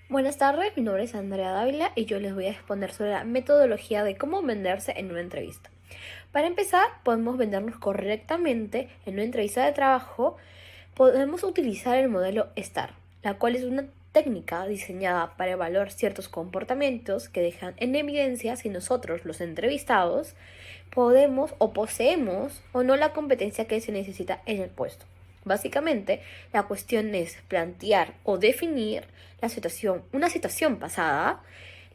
Buenas tardes, mi nombre es Andrea Dávila y yo les voy a exponer sobre la metodología de cómo venderse en una entrevista. Para empezar, podemos vendernos correctamente en una entrevista de trabajo. Podemos utilizar el modelo STAR, la cual es una técnica diseñada para evaluar ciertos comportamientos que dejan en evidencia si nosotros, los entrevistados, podemos o poseemos o no la competencia que se necesita en el puesto. Básicamente, la cuestión es plantear o definir una situación pasada,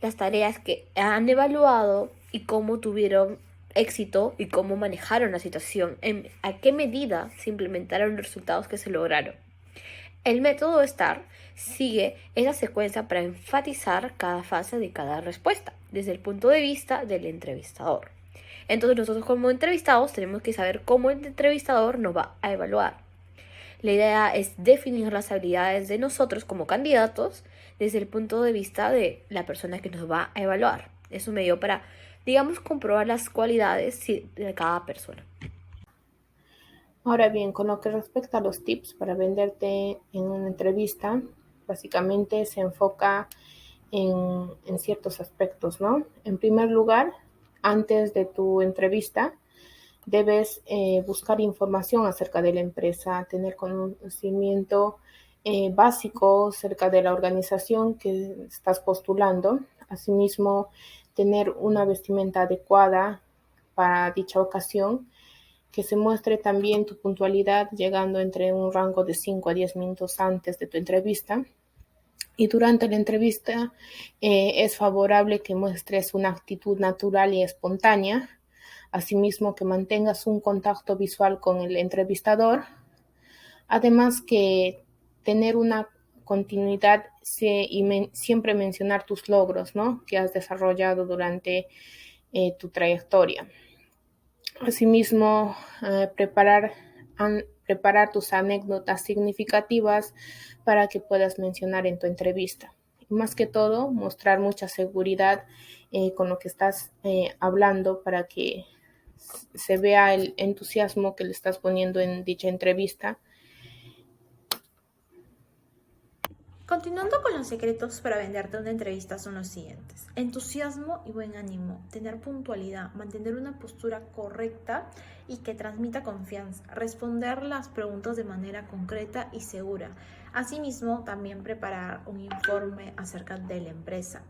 las tareas que han evaluado y cómo tuvieron éxito y cómo manejaron la situación, a qué medida se implementaron los resultados que se lograron. El método STAR sigue esa secuencia para enfatizar cada fase de cada respuesta, desde el punto de vista del entrevistador. Entonces nosotros como entrevistados tenemos que saber cómo el entrevistador nos va a evaluar. La idea es definir las habilidades de nosotros como candidatos desde el punto de vista de la persona que nos va a evaluar. Es un medio para, digamos, comprobar las cualidades de cada persona. Ahora bien, con lo que respecta a los tips para venderte en una entrevista, básicamente se enfoca en ciertos aspectos, ¿no? En primer lugar, antes de tu entrevista, debes buscar información acerca de la empresa, tener conocimiento básico acerca de la organización que estás postulando. Asimismo, tener una vestimenta adecuada para dicha ocasión, que se muestre también tu puntualidad llegando entre un rango de 5 a 10 minutos antes de tu entrevista. Y durante la entrevista es favorable que muestres una actitud natural y espontánea, asimismo que mantengas un contacto visual con el entrevistador, además que tener una continuidad y siempre mencionar tus logros, ¿no?, que has desarrollado durante tu trayectoria. Asimismo, preparar tus anécdotas significativas para que puedas mencionar en tu entrevista. Y más que todo, mostrar mucha seguridad con lo que estás hablando para que se vea el entusiasmo que le estás poniendo en dicha entrevista. Continuando con los secretos para venderte una entrevista son los siguientes: entusiasmo y buen ánimo, tener puntualidad, mantener una postura correcta y que transmita confianza, responder las preguntas de manera concreta y segura. Asimismo, también preparar un informe acerca de la empresa,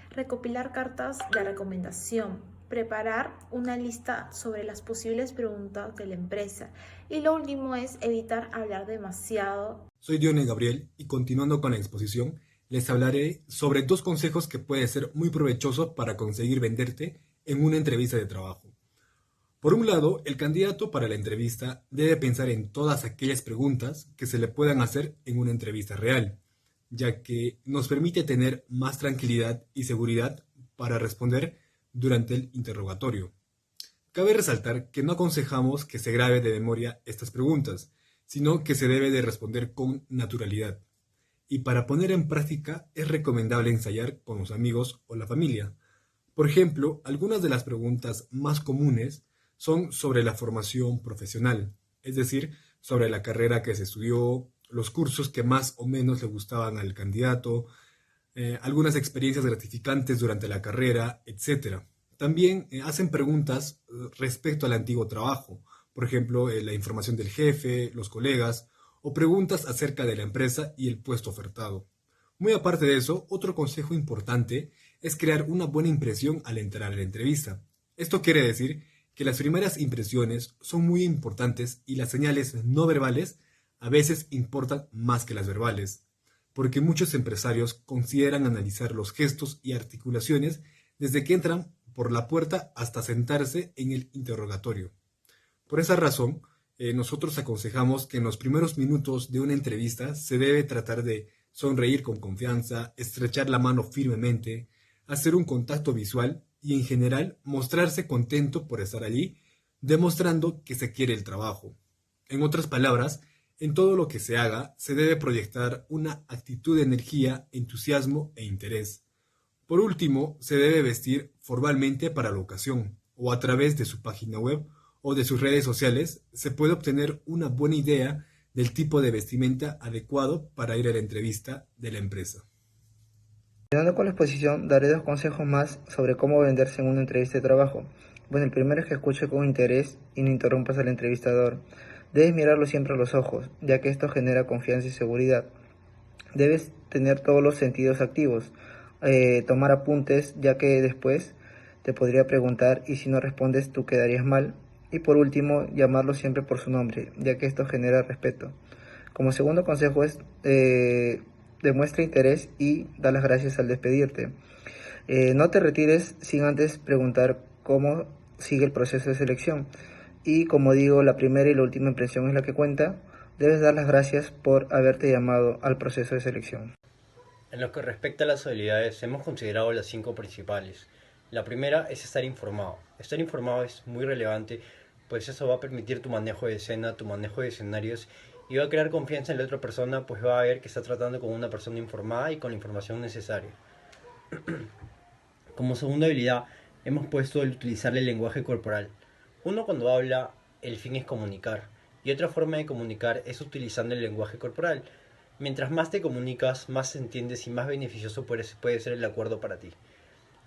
recopilar cartas de recomendación, preparar una lista sobre las posibles preguntas de la empresa y lo último es evitar hablar demasiado. Soy Dione Gabriel y continuando con la exposición, les hablaré sobre dos consejos que pueden ser muy provechosos para conseguir venderte en una entrevista de trabajo. Por un lado, el candidato para la entrevista debe pensar en todas aquellas preguntas que se le puedan hacer en una entrevista real, ya que nos permite tener más tranquilidad y seguridad para responder durante el interrogatorio. Cabe resaltar que no aconsejamos que se grabe de memoria estas preguntas, sino que se debe de responder con naturalidad. Y para poner en práctica es recomendable ensayar con los amigos o la familia. Por ejemplo, algunas de las preguntas más comunes son sobre la formación profesional, es decir, sobre la carrera que se estudió, los cursos que más o menos le gustaban al candidato, algunas experiencias gratificantes durante la carrera, etcétera. También hacen preguntas respecto al antiguo trabajo, por ejemplo, la información del jefe, los colegas, o preguntas acerca de la empresa y el puesto ofertado. Muy aparte de eso, otro consejo importante es crear una buena impresión al entrar a la entrevista. Esto quiere decir que las primeras impresiones son muy importantes y las señales no verbales a veces importan más que las verbales, porque muchos empresarios consideran analizar los gestos y articulaciones desde que entran por la puerta hasta sentarse en el interrogatorio. Por esa razón, nosotros aconsejamos que en los primeros minutos de una entrevista se debe tratar de sonreír con confianza, estrechar la mano firmemente, hacer un contacto visual y en general mostrarse contento por estar allí, demostrando que se quiere el trabajo. En otras palabras, en todo lo que se haga se debe proyectar una actitud de energía, entusiasmo e interés. Por último, se debe vestir formalmente para la ocasión, o a través de su página web o de sus redes sociales se puede obtener una buena idea del tipo de vestimenta adecuado para ir a la entrevista de la empresa. Continuando con la exposición, daré 2 consejos más sobre cómo venderse en una entrevista de trabajo. Bueno, el primero es que escuche con interés y no interrumpas al entrevistador. Debes mirarlo siempre a los ojos, ya que esto genera confianza y seguridad. Debes tener todos los sentidos activos, tomar apuntes, ya que después te podría preguntar y si no respondes tú quedarías mal. Y por último, llamarlo siempre por su nombre, ya que esto genera respeto. Como segundo consejo es demuestra interés y da las gracias al despedirte. No te retires sin antes preguntar cómo sigue el proceso de selección. Y como digo, la primera y la última impresión es la que cuenta. Debes dar las gracias por haberte llamado al proceso de selección. En lo que respecta a las habilidades, hemos considerado las 5 principales. La primera es estar informado. Estar informado es muy relevante, pues eso va a permitir tu manejo de escena, tu manejo de escenarios y va a crear confianza en la otra persona, pues va a ver que está tratando con una persona informada y con la información necesaria. Como segunda habilidad, hemos puesto el utilizar el lenguaje corporal. Uno cuando habla, el fin es comunicar, y otra forma de comunicar es utilizando el lenguaje corporal. Mientras más te comunicas, más entiendes y más beneficioso puede ser el acuerdo para ti.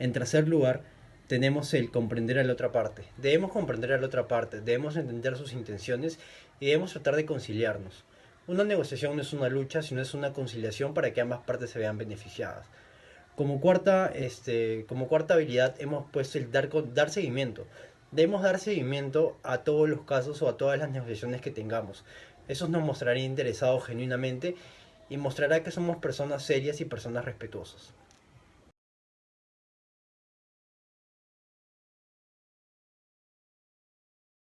En tercer lugar, tenemos el comprender a la otra parte. Debemos comprender a la otra parte, debemos entender sus intenciones y debemos tratar de conciliarnos. Una negociación no es una lucha, sino es una conciliación para que ambas partes se vean beneficiadas. Como cuarta habilidad hemos puesto el dar seguimiento. Debemos dar seguimiento a todos los casos o a todas las negociaciones que tengamos. Eso nos mostrará interesados genuinamente y mostrará que somos personas serias y personas respetuosas.